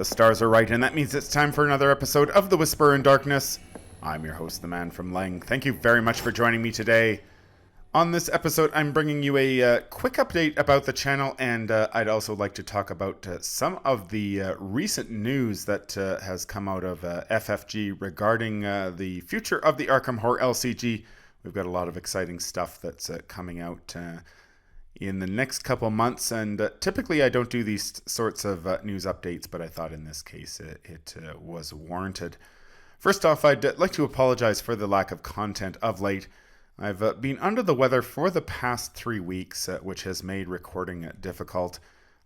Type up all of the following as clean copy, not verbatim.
The stars are right, and that means it's time for another episode of The Whisperer in Darkness. I'm your host, the Man from Leng. Thank you very much for joining me today. On this episode, I'm bringing you a quick update about the channel, and I'd also like to talk about some of the recent news that has come out of FFG regarding the future of the Arkham Horror LCG. We've got a lot of exciting stuff that's coming out in the next couple months, and typically I don't do these sorts of news updates, but I thought in this case it was warranted. First off, I'd like to apologize for the lack of content of late. I've been under the weather for the past 3 weeks, which has made recording difficult.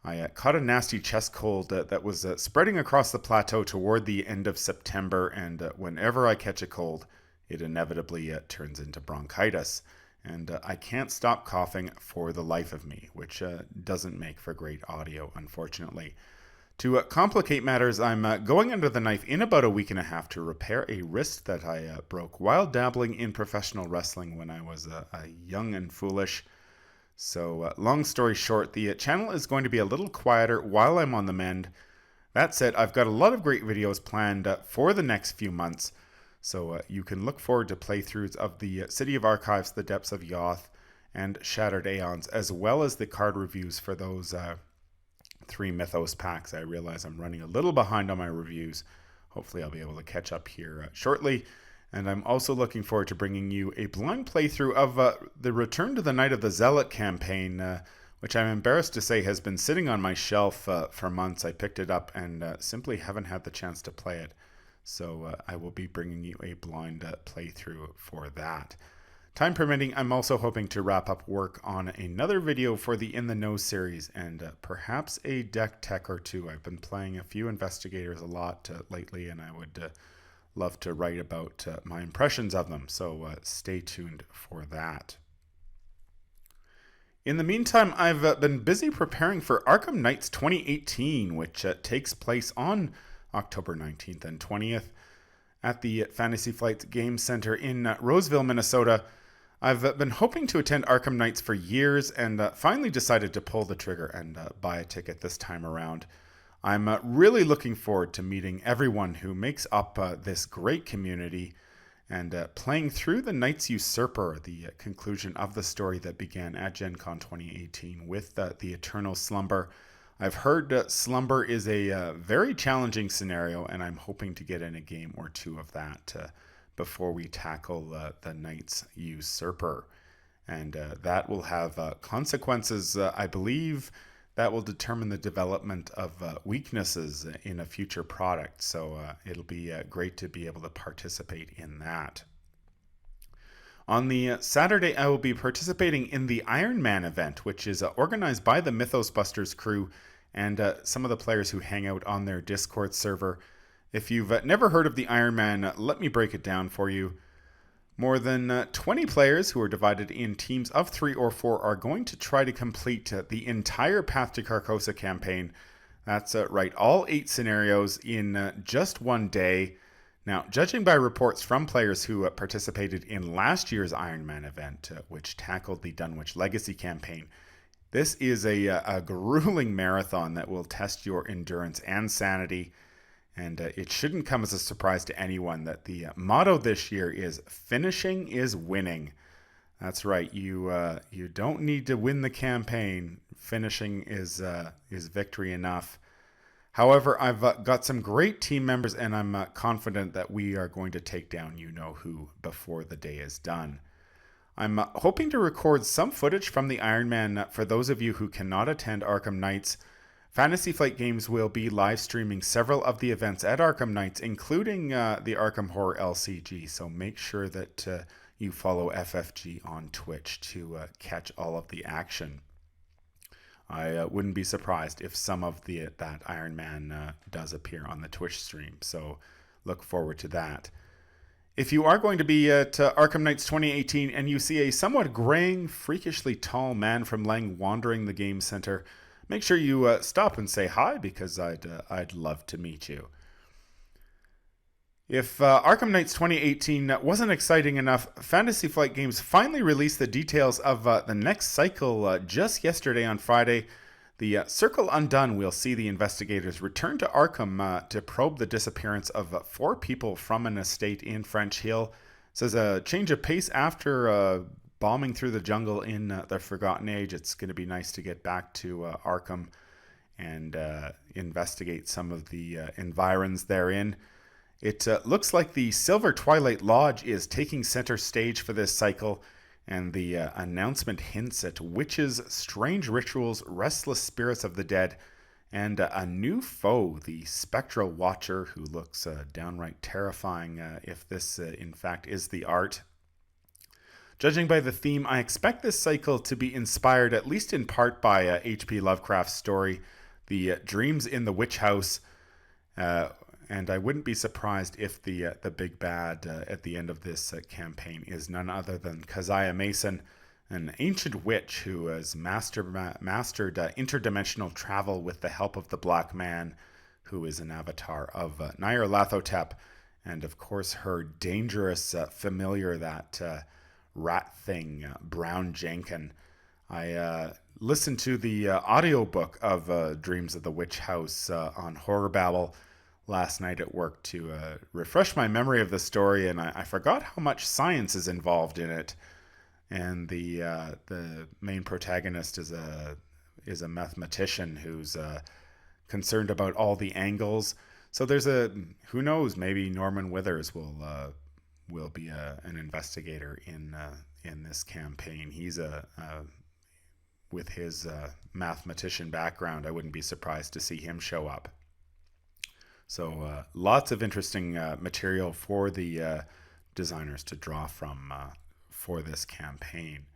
I caught a nasty chest cold that was spreading across the plateau toward the end of September, and whenever I catch a cold, it inevitably turns into bronchitis. And I can't stop coughing for the life of me, which doesn't make for great audio, unfortunately. To complicate matters, I'm going under the knife in about a week and a half to repair a wrist that I broke while dabbling in professional wrestling when I was young and foolish. So long story short, the channel is going to be a little quieter while I'm on the mend. That said, I've got a lot of great videos planned for the next few months. So you can look forward to playthroughs of the City of Archives, The Depths of Yoth, and Shattered Aeons, as well as the card reviews for those 3 Mythos packs. I realize I'm running a little behind on my reviews. Hopefully I'll be able to catch up here shortly. And I'm also looking forward to bringing you a blind playthrough of the Return to the Night of the Zealot campaign, which I'm embarrassed to say has been sitting on my shelf for months. I picked it up and simply haven't had the chance to play it. So I will be bringing you a blind playthrough for that. Time permitting, I'm also hoping to wrap up work on another video for the In the Know series and perhaps a deck tech or two. I've been playing a few Investigators a lot lately, and I would love to write about my impressions of them, so stay tuned for that. In the meantime, I've been busy preparing for Arkham Knights 2018, which takes place on October 19th and 20th at the Fantasy Flight Game Center in Roseville, Minnesota. I've been hoping to attend Arkham Knights for years and finally decided to pull the trigger and buy a ticket this time around. I'm really looking forward to meeting everyone who makes up this great community and playing through the Knights Usurper, the conclusion of the story that began at Gen Con 2018 with the Eternal Slumber. I've heard Slumber is a very challenging scenario, and I'm hoping to get in a game or two of that before we tackle the Knights Usurper. And that will have consequences, I believe, that will determine the development of weaknesses in a future product. So it'll be great to be able to participate in that. On the Saturday, I will be participating in the Iron Man event, which is organized by the Mythos Busters crew and some of the players who hang out on their Discord server. If you've never heard of the Iron Man, let me break it down for you. More than 20 players who are divided in teams of 3 or 4 are going to try to complete the entire Path to Carcosa campaign. That's right, all 8 scenarios in just one day. Now, judging by reports from players who participated in last year's Iron Man event, which tackled the Dunwich Legacy campaign, this is a grueling marathon that will test your endurance and sanity, and it shouldn't come as a surprise to anyone that the motto this year is finishing is winning. That's right, you don't need to win the campaign. Finishing is victory enough. However, I've got some great team members, and I'm confident that we are going to take down you-know-who before the day is done. I'm hoping to record some footage from the Iron Man for those of you who cannot attend Arkham Knights. Fantasy Flight Games will be live streaming several of the events at Arkham Knights, including the Arkham Horror LCG, so make sure that you follow FFG on Twitch to catch all of the action. I wouldn't be surprised if some of that Iron Man does appear on the Twitch stream, so look forward to that. If you are going to be at Arkham Knights 2018 and you see a somewhat graying, freakishly tall man from Leng wandering the game center, make sure you stop and say hi, because I'd love to meet you. If Arkham Knights 2018 wasn't exciting enough, Fantasy Flight Games finally released the details of the next cycle just yesterday on Friday. The Circle Undone, we'll see the investigators return to Arkham to probe the disappearance of 4 people from an estate in French Hill. Says a change of pace after bombing through the jungle in the Forgotten Age. It's going to be nice to get back to Arkham and investigate some of the environs therein. It looks like the Silver Twilight Lodge is taking center stage for this cycle, and the announcement hints at witches, strange rituals, restless spirits of the dead, and a new foe, the Spectral Watcher, who looks downright terrifying if this in fact is the art. Judging by the theme, I expect this cycle to be inspired at least in part by H.P. Lovecraft's story, The Dreams in the Witch House, and I wouldn't be surprised if the big bad at the end of this campaign is none other than Keziah Mason, an ancient witch who has mastered interdimensional travel with the help of the Black Man, who is an avatar of Nyarlathotep, and of course her dangerous familiar, that rat thing, Brown Jenkin. I listened to the audiobook of Dreams of the Witch House on Horror Babble last night at work to refresh my memory of the story, and I forgot how much science is involved in it. And the main protagonist is a mathematician who's concerned about all the angles. So there's who knows, maybe Norman Withers will be an investigator in this campaign. He's with his mathematician background, I wouldn't be surprised to see him show up. So lots of interesting material for the designers to draw from for this campaign.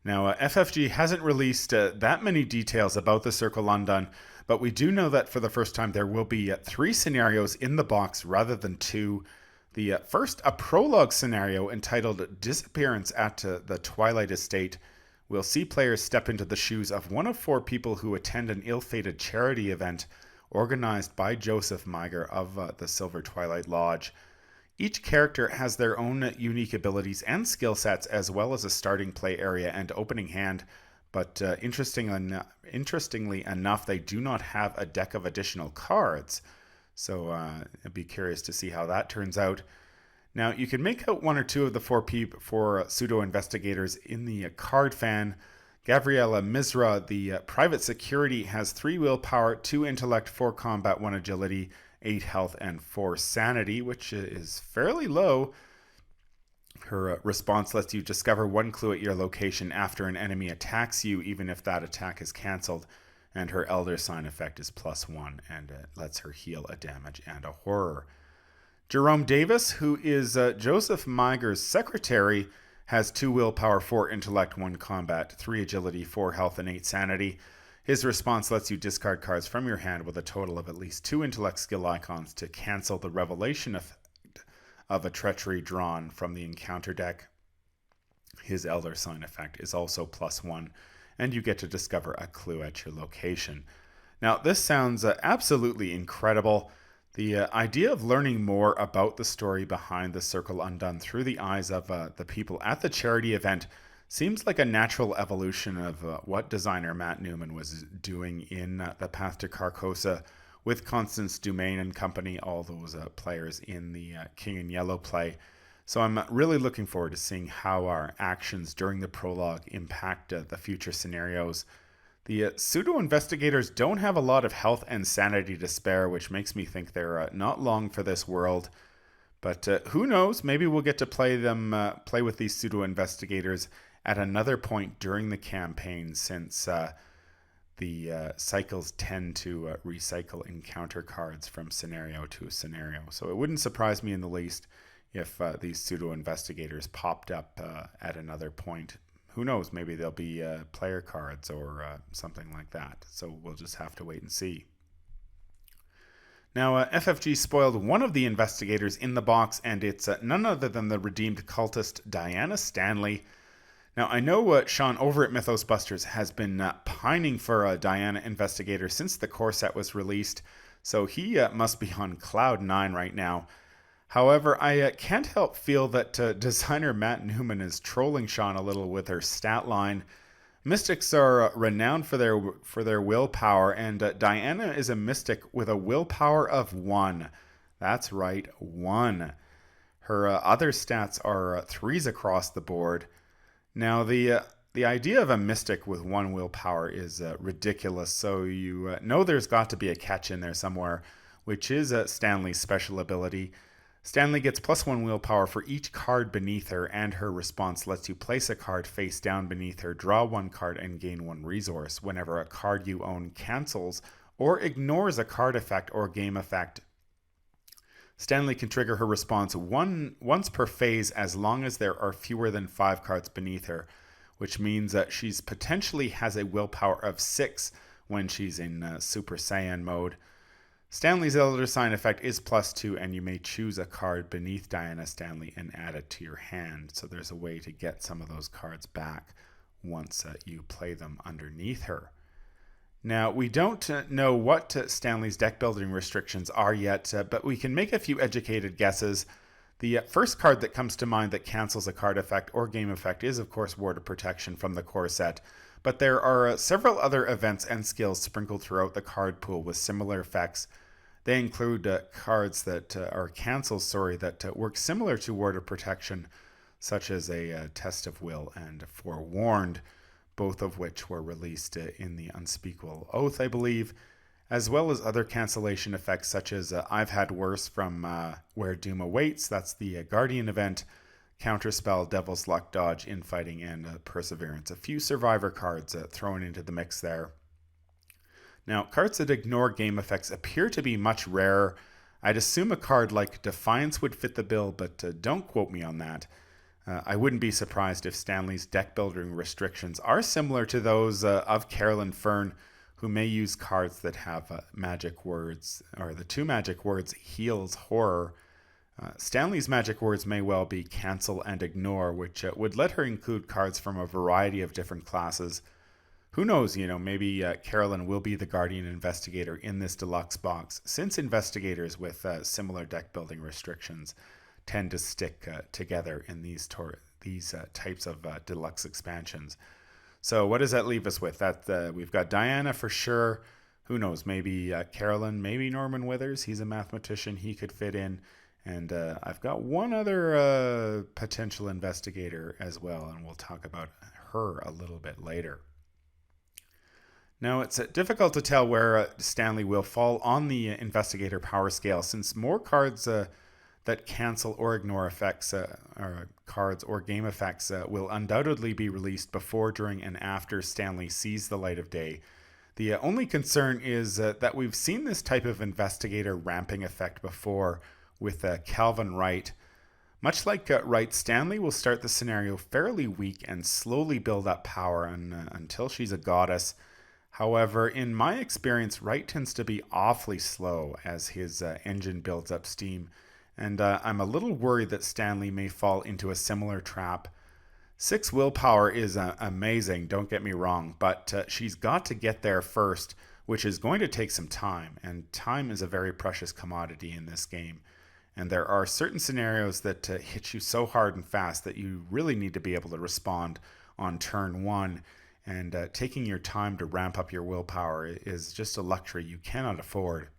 Now, FFG hasn't released that many details about the Circle Undone, but we do know that for the first time there will be 3 scenarios in the box rather than 2. The first, a prologue scenario entitled Disappearance at the Twilight Estate, will see players step into the shoes of one of 4 people who attend an ill-fated charity event organized by Joseph Meiger of the Silver Twilight Lodge. Each character has their own unique abilities and skill sets, as well as a starting play area and opening hand, but interestingly enough, they do not have a deck of additional cards. So I'd be curious to see how that turns out. Now, you can make out 1 or 2 of the 4 pseudo-investigators in the card fan. Gabriella Misra, the private security, has 3 willpower, 2 intellect, 4 combat, 1 agility, 8 health, and 4 sanity, which is fairly low. Her response lets you discover 1 clue at your location after an enemy attacks you, even if that attack is cancelled. And her Elder Sign effect is +1, and it lets her heal a damage and a horror. Jerome Davis, who is Joseph Meiger's secretary, has 2 willpower, 4 intellect, 1 combat, 3 agility, 4 health, and 8 sanity. His response lets you discard cards from your hand with a total of at least 2 intellect skill icons to cancel the revelation effect of a treachery drawn from the encounter deck. His Elder Sign effect is also +1, and you get to discover a clue at your location. Now, this sounds absolutely incredible. The idea of learning more about the story behind the Circle Undone through the eyes of the people at the charity event seems like a natural evolution of what designer Matt Newman was doing in The Path to Carcosa with Constance Dumaine and company, all those players in the King in Yellow play. So I'm really looking forward to seeing how our actions during the prologue impact the future scenarios. The pseudo-investigators don't have a lot of health and sanity to spare, which makes me think they're not long for this world. But who knows? Maybe we'll get to play with these pseudo-investigators at another point during the campaign, since the cycles tend to recycle encounter cards from scenario to scenario. So it wouldn't surprise me in the least if these pseudo-investigators popped up at another point. Who knows, maybe there'll be player cards or something like that. So we'll just have to wait and see. Now, FFG spoiled one of the investigators in the box, and it's none other than the redeemed cultist Diana Stanley. Now, I know Sean over at Mythos Busters has been pining for a Diana investigator since the core set was released, so he must be on cloud 9 right now. However, I can't help feel that designer Matt Newman is trolling Sean a little with her stat line. Mystics are renowned for their willpower, and Diana is a mystic with a willpower of 1. That's right, 1. Her other stats are 3s across the board. Now, the idea of a mystic with 1 willpower is ridiculous, so you know there's got to be a catch in there somewhere, which is Stanley's special ability. Stanley gets +1 willpower for each card beneath her, and her response lets you place a card face down beneath her, draw 1 card, and gain 1 resource whenever a card you own cancels or ignores a card effect or game effect. Stanley can trigger her response once per phase as long as there are fewer than 5 cards beneath her, which means that she's potentially has a willpower of 6 when she's in Super Saiyan mode. Stanley's Elder Sign effect is +2, and you may choose a card beneath Diana Stanley and add it to your hand. So there's a way to get some of those cards back once you play them underneath her. Now, we don't know what Stanley's deck building restrictions are yet, but we can make a few educated guesses. The first card that comes to mind that cancels a card effect or game effect is, of course, Ward of Protection from the core set. But there are several other events and skills sprinkled throughout the card pool with similar effects. They include cards that are cancels, that work similar to Ward of Protection, such as a Test of Will and Forewarned, both of which were released in the Unspeakable Oath, I believe, as well as other cancellation effects such as I've Had Worse from Where Doom Awaits, that's the Guardian event, Counterspell, Devil's Luck, Dodge, Infighting, and Perseverance. A few Survivor cards thrown into the mix there. Now, cards that ignore game effects appear to be much rarer. I'd assume a card like Defiance would fit the bill, but don't quote me on that. I wouldn't be surprised if Stanley's deck building restrictions are similar to those of Carolyn Fern, who may use cards that have magic words, or the 2 magic words Heals Horror. Stanley's magic words may well be Cancel and Ignore, which would let her include cards from a variety of different classes. Who knows, maybe Carolyn will be the Guardian Investigator in this deluxe box, since Investigators with similar deck building restrictions tend to stick together in these types of deluxe expansions. So what does that leave us with? We've got Diana for sure. Who knows, maybe Carolyn, maybe Norman Withers. He's a mathematician, he could fit in. And I've got one other potential investigator as well, and we'll talk about her a little bit later. Now, it's difficult to tell where Stanley will fall on the investigator power scale, since more cards that cancel or ignore effects, or cards or game effects, will undoubtedly be released before, during, and after Stanley sees the light of day. The only concern is that we've seen this type of investigator ramping effect before with Calvin Wright. Much like Wright, Stanley will start the scenario fairly weak and slowly build up power until she's a goddess. However, in my experience, Wright tends to be awfully slow as his engine builds up steam, and I'm a little worried that Stanley may fall into a similar trap. 6 willpower is amazing, don't get me wrong, but she's got to get there first, which is going to take some time, and time is a very precious commodity in this game. And there are certain scenarios that hit you so hard and fast that you really need to be able to respond on turn 1. And taking your time to ramp up your willpower is just a luxury you cannot afford.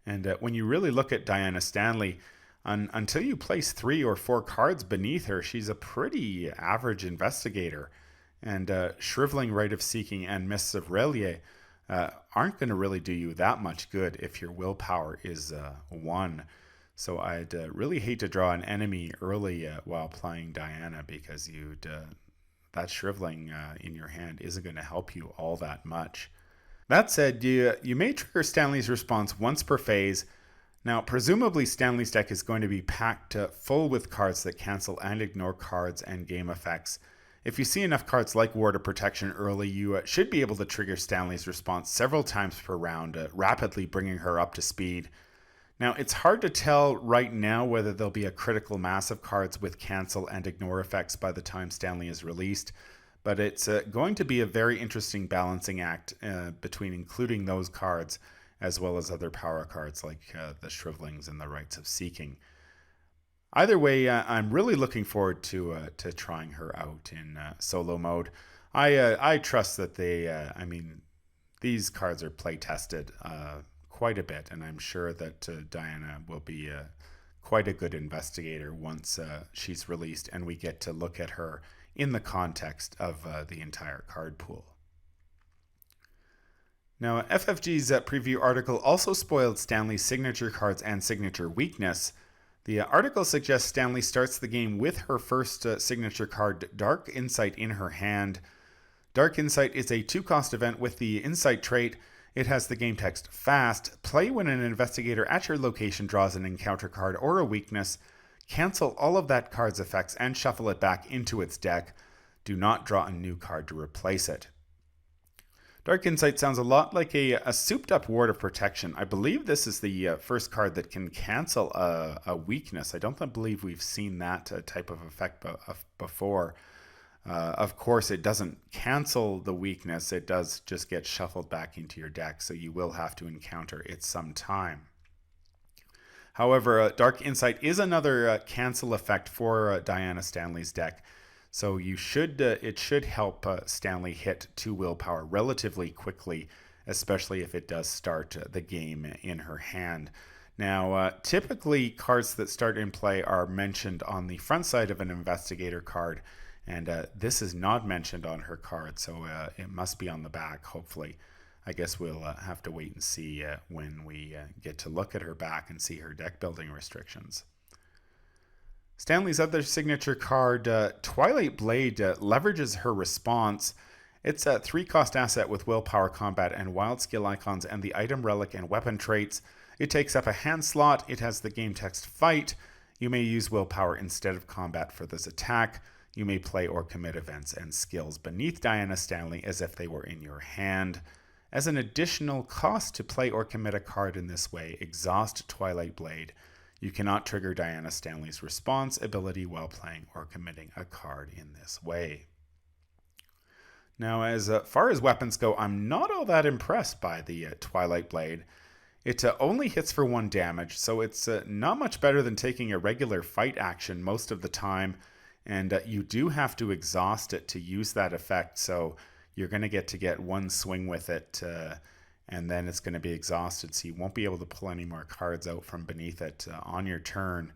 And when you really look at Diana Stanley, until you place 3 or 4 cards beneath her, she's a pretty average investigator. And Shriveling Rite of Seeking and Mists of Relia aren't going to really do you that much good if your willpower is 1. So I'd really hate to draw an enemy early while playing Diana, because that Shriveling in your hand isn't going to help you all that much. That said, you may trigger Stanley's response once per phase. Now, presumably Stanley's deck is going to be packed full with cards that cancel and ignore cards and game effects. If you see enough cards like Ward of Protection early, you should be able to trigger Stanley's response several times per round, rapidly bringing her up to speed. Now, it's hard to tell right now whether there'll be a critical mass of cards with cancel and ignore effects by the time Stanley is released, but it's going to be a very interesting balancing act between including those cards as well as other power cards like the Shrivelings and the Rites of Seeking. Either way, I'm really looking forward to trying her out in solo mode. I trust that they, these cards are play tested quite a bit, and I'm sure that Diana will be quite a good investigator once she's released and we get to look at her in the context of the entire card pool. Now, FFG's preview article also spoiled Stanley's signature cards and signature weakness. The article suggests Stanley starts the game with her first signature card, Dark Insight, in her hand. Dark Insight is a 2-cost event with the Insight trait. It has the game text fast. Play when an investigator at your location draws an encounter card or a weakness. Cancel all of that card's effects and shuffle it back into its deck. Do not draw a new card to replace it. Dark Insight sounds a lot like a souped up Ward of Protection. I believe this is the first card that can cancel a weakness. I don't believe we've seen that type of effect before. Of course, it doesn't cancel the weakness. It does just get shuffled back into your deck, so you will have to encounter it sometime. However, Dark Insight is another cancel effect for Diana Stanley's deck. So it should help Stanley hit 2 willpower relatively quickly, especially if it does start the game in her hand. Now, typically cards that start in play are mentioned on the front side of an investigator card, and this is not mentioned on her card, so it must be on the back, hopefully. I guess we'll have to wait and see when we get to look at her back and see her deck building restrictions. Stanley's other signature card, Twilight Blade, leverages her response. It's a 3-cost asset with willpower, combat, and wild skill icons and the item, relic, and weapon traits. It takes up a hand slot. It has the game text fight. You may use willpower instead of combat for this attack. You may play or commit events and skills beneath Diana Stanley as if they were in your hand. As an additional cost to play or commit a card in this way, exhaust Twilight Blade. You cannot trigger Diana Stanley's response ability while playing or committing a card in this way. Now, as far as weapons go, I'm not all that impressed by the Twilight Blade. It only hits for 1 damage, so it's not much better than taking a regular fight action most of the time, and you do have to exhaust it to use that effect, so you're going to get 1 swing with it, and then it's going to be exhausted, so you won't be able to pull any more cards out from beneath it on your turn.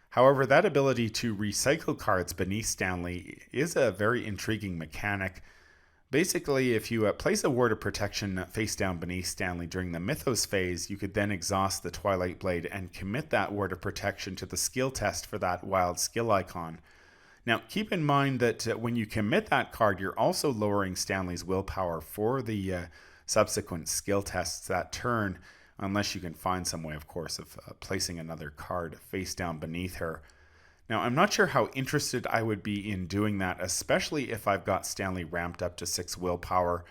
However, that ability to recycle cards beneath Stanley is a very intriguing mechanic. Basically, if you place a Ward of Protection face down beneath Stanley during the Mythos phase, you could then exhaust the Twilight Blade and commit that Ward of Protection to the skill test for that wild skill icon. Now, keep in mind that when you commit that card, you're also lowering Stanley's willpower for the subsequent skill tests that turn, unless you can find some way, of course, of placing another card face down beneath her. Now, I'm not sure how interested I would be in doing that, especially if I've got Stanley ramped up to 6 willpower.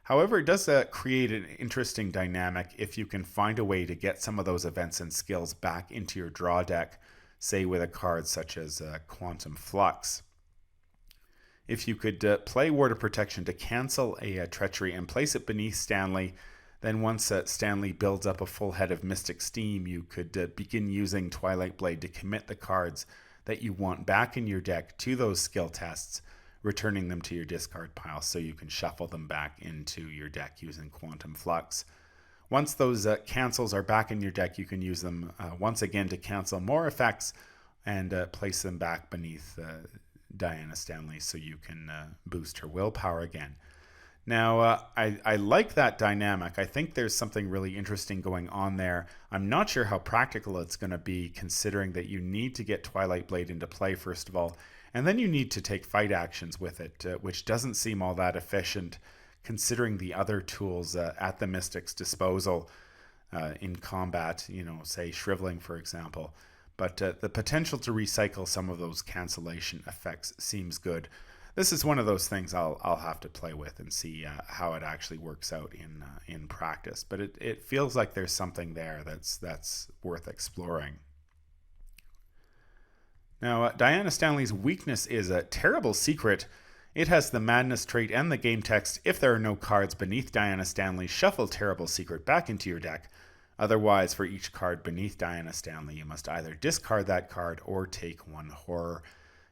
However, it does create an interesting dynamic if you can find a way to get some of those events and skills back into your draw deck, say with a card such as Quantum Flux. If you could play Ward of Protection to cancel a Treachery and place it beneath Stanley, then once Stanley builds up a full head of Mystic Steam, you could begin using Twilight Blade to commit the cards that you want back in your deck to those skill tests, returning them to your discard pile so you can shuffle them back into your deck using Quantum Flux. Once those cancels are back in your deck, you can use them once again to cancel more effects and place them back beneath Diana Stanley so you can boost her willpower again. Now, I like that dynamic. I think there's something really interesting going on there. I'm not sure how practical it's going to be, considering that you need to get Twilight Blade into play, first of all, and then you need to take fight actions with it, which doesn't seem all that efficient, considering the other tools at the Mystic's disposal in combat, say Shriveling, for example. But the potential to recycle some of those cancellation effects seems good. This is one of those things I'll have to play with and see how it actually works out in practice. But it feels like there's something there that's worth exploring. Now, Diana Stanley's weakness is a Terrible Secret. It has the Madness trait and the game text. If there are no cards beneath Diana Stanley, shuffle Terrible Secret back into your deck. Otherwise, for each card beneath Diana Stanley, you must either discard that card or take 1 horror.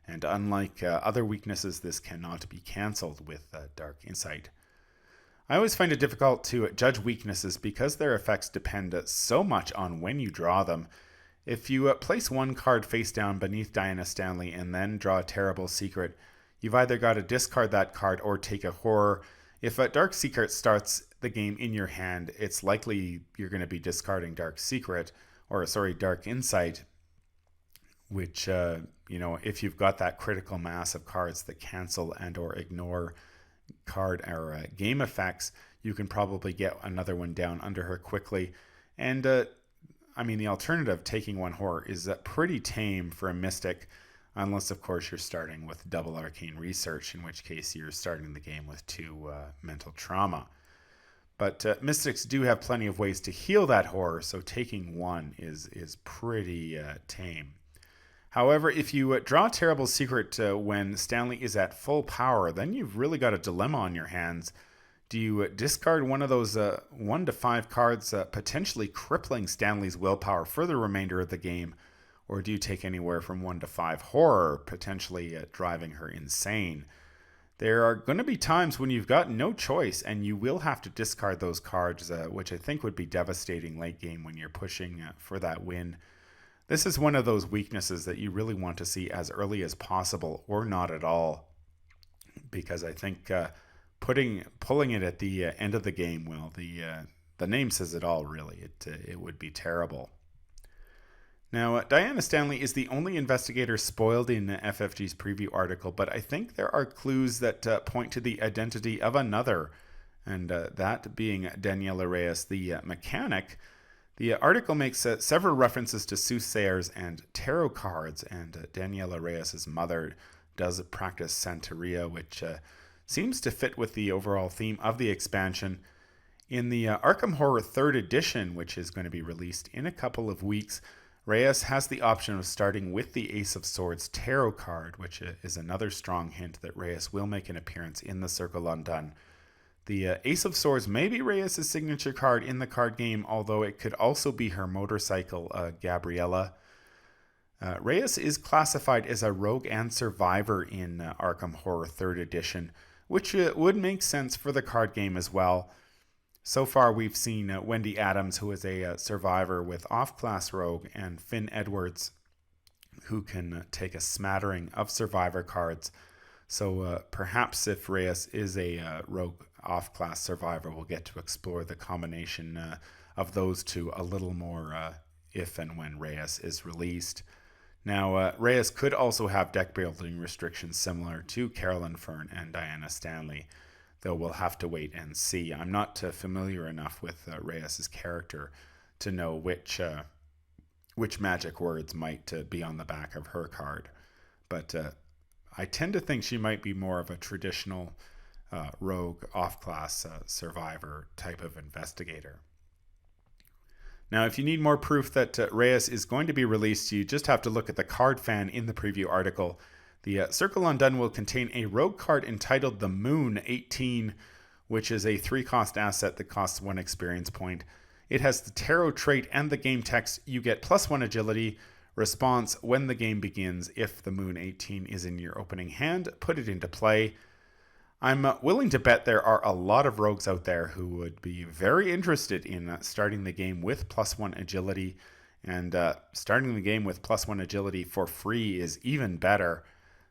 and unlike other weaknesses, this cannot be cancelled with Dark Insight. I always find it difficult to judge weaknesses because their effects depend so much on when you draw them. If you place one card face down beneath Diana Stanley and then draw a Terrible Secret, you've either got to discard that card or take a horror. If a Dark Secret starts the game in your hand, it's likely you're going to be discarding Dark Insight, which, if you've got that critical mass of cards that cancel and or ignore card or game effects, you can probably get another one down under her quickly. And the alternative, taking one horror, is pretty tame for a Mystic, unless of course you're starting with double Arcane Research, in which case you're starting the game with 2 mental trauma. But Mystics do have plenty of ways to heal that horror, so taking one is pretty tame. However, if you draw Terrible Secret when Stanley is at full power, then you've really got a dilemma on your hands. Do you discard one of those 1 to 5 cards, potentially crippling Stanley's willpower for the remainder of the game, or do you take anywhere from 1 to 5 horror, potentially driving her insane? There are going to be times when you've got no choice, and you will have to discard those cards, which I think would be devastating late game when you're pushing for that win. This is one of those weaknesses that you really want to see as early as possible, or not at all, because I think pulling it at the end of the game, well, the name says it all, really. It would be terrible. Now, Diana Stanley is the only investigator spoiled in FFG's preview article, but I think there are clues that point to the identity of another, and that being Daniela Reyes, the mechanic. The article makes several references to soothsayers and tarot cards, and Daniela Reyes' mother does practice Santeria, which seems to fit with the overall theme of the expansion. In the Arkham Horror 3rd edition, which is going to be released in a couple of weeks, Reyes has the option of starting with the Ace of Swords tarot card, which is another strong hint that Reyes will make an appearance in the Circle Undone. The Ace of Swords may be Reyes' signature card in the card game, although it could also be her motorcycle, Gabriella. Reyes is classified as a rogue and survivor in Arkham Horror 3rd edition, which would make sense for the card game as well. So far, we've seen Wendy Adams, who is a survivor with off-class rogue, and Finn Edwards, who can take a smattering of survivor cards. So perhaps if Reyes is a rogue off-class survivor, we'll get to explore the combination of those two a little more if and when Reyes is released. Now, Reyes could also have deck building restrictions similar to Carolyn Fern and Diana Stanley, though we'll have to wait and see. I'm not familiar enough with Reyes' character to know which magic words might be on the back of her card, but I tend to think she might be more of a traditional rogue off-class survivor type of investigator. Now, if you need more proof that Reyes is going to be released, you just have to look at the card fan in the preview article. The Circle Undone will contain a rogue card entitled the Moon 18, which is a 3-cost asset that costs 1 experience point. It has the tarot trait and the game text. You get +1 agility. Response: when the game begins, if the Moon 18 is in your opening hand, put it into play. I'm willing to bet there are a lot of rogues out there who would be very interested in starting the game with +1 agility, and starting the game with +1 agility for free is even better.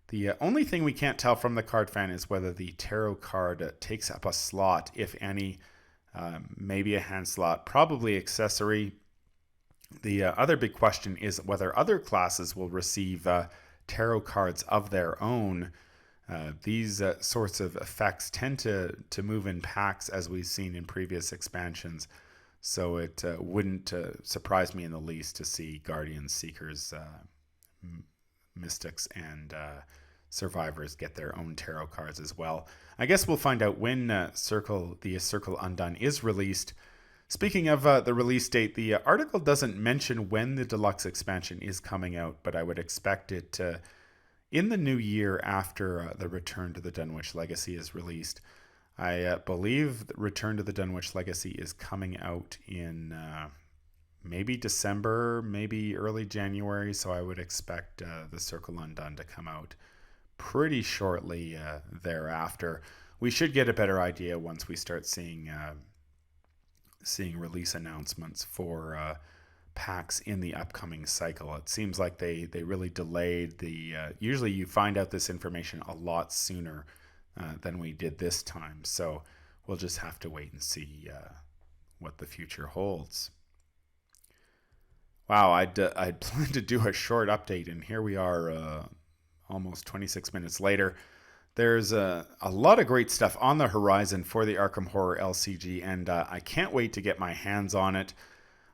The only thing we can't tell from the card fan is whether the tarot card takes up a slot, if any, maybe a hand slot, probably accessory. The other big question is whether other classes will receive tarot cards of their own. These sorts of effects tend to move in packs, as we've seen in previous expansions, so it wouldn't surprise me in the least to see Guardians, Seekers, Mystics, and Survivors get their own tarot cards as well. I guess we'll find out when the Circle Undone is released. Speaking of the release date, the article doesn't mention when the deluxe expansion is coming out, but I would expect it in the new year after the Return to the Dunwich Legacy is released. I believe Return to the Dunwich Legacy is coming out in maybe December, maybe early January. So I would expect the Circle Undone to come out pretty shortly thereafter. We should get a better idea once we start seeing release announcements for packs in the upcoming cycle. It seems like they really delayed the. Usually, you find out this information a lot sooner than we did this time. So we'll just have to wait and see what the future holds. Wow, I'd planned to do a short update, and here we are, almost 26 minutes later. There's a lot of great stuff on the horizon for the Arkham Horror LCG, and I can't wait to get my hands on it.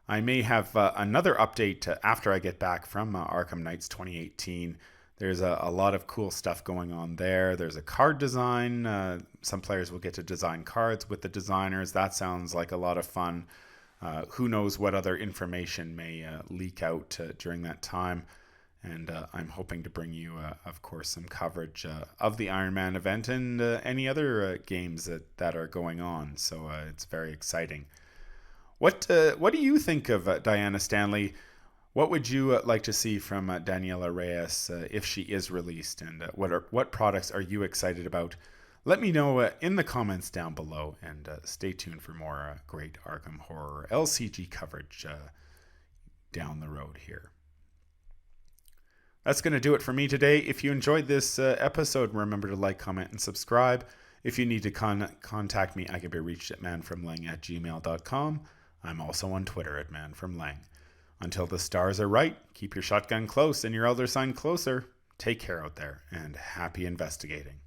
I may have another update after I get back from Arkham Knights 2018. There's a lot of cool stuff going on there. There's a card design. Some players will get to design cards with the designers. That sounds like a lot of fun. Who knows what other information may leak out during that time. And I'm hoping to bring you, of course, some coverage of the Iron Man event and any other games that are going on. So it's very exciting. What do you think of Diana Stanley? What would you like to see from Daniela Reyes if she is released? And what products are you excited about? Let me know in the comments down below. And stay tuned for more great Arkham Horror LCG coverage down the road here. That's going to do it for me today. If you enjoyed this episode, remember to like, comment, and subscribe. If you need to contact me, I can be reached at manfromlang@gmail.com. I'm also on Twitter at manfromlang. Until the stars are right, keep your shotgun close and your elder sign closer. Take care out there, and happy investigating.